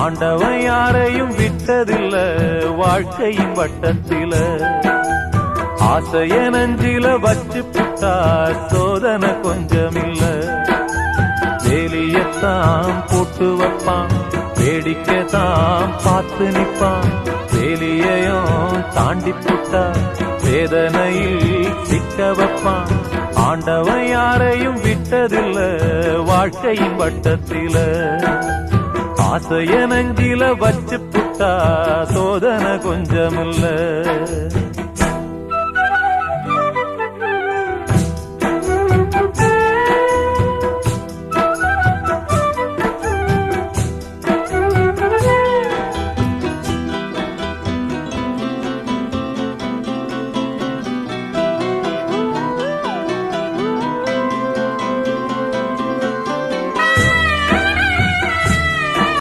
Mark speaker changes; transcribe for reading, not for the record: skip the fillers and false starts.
Speaker 1: ஆண்டவன் யாரையும் விட்டதில்ல வாழ்க்கையின் வட்டத்தில. ஆசைய நஞ்சில வச்சு புட்டா சோதனை கொஞ்சமில்ல. வேலியத்தான் போட்டு வைப்பான், வேடிக்கைத்தான் பார்த்து நிப்பான். வேலியையும் தாண்டி புட்டா வேதனையில் சிக்க வைப்பான். ஆண்டவன் யாரையும் விட்டதில்ல வாழ்க்கையின் வட்டத்தில. ஆசைய நஞ்சில வச்சு புட்டா சோதனை கொஞ்சமில்ல.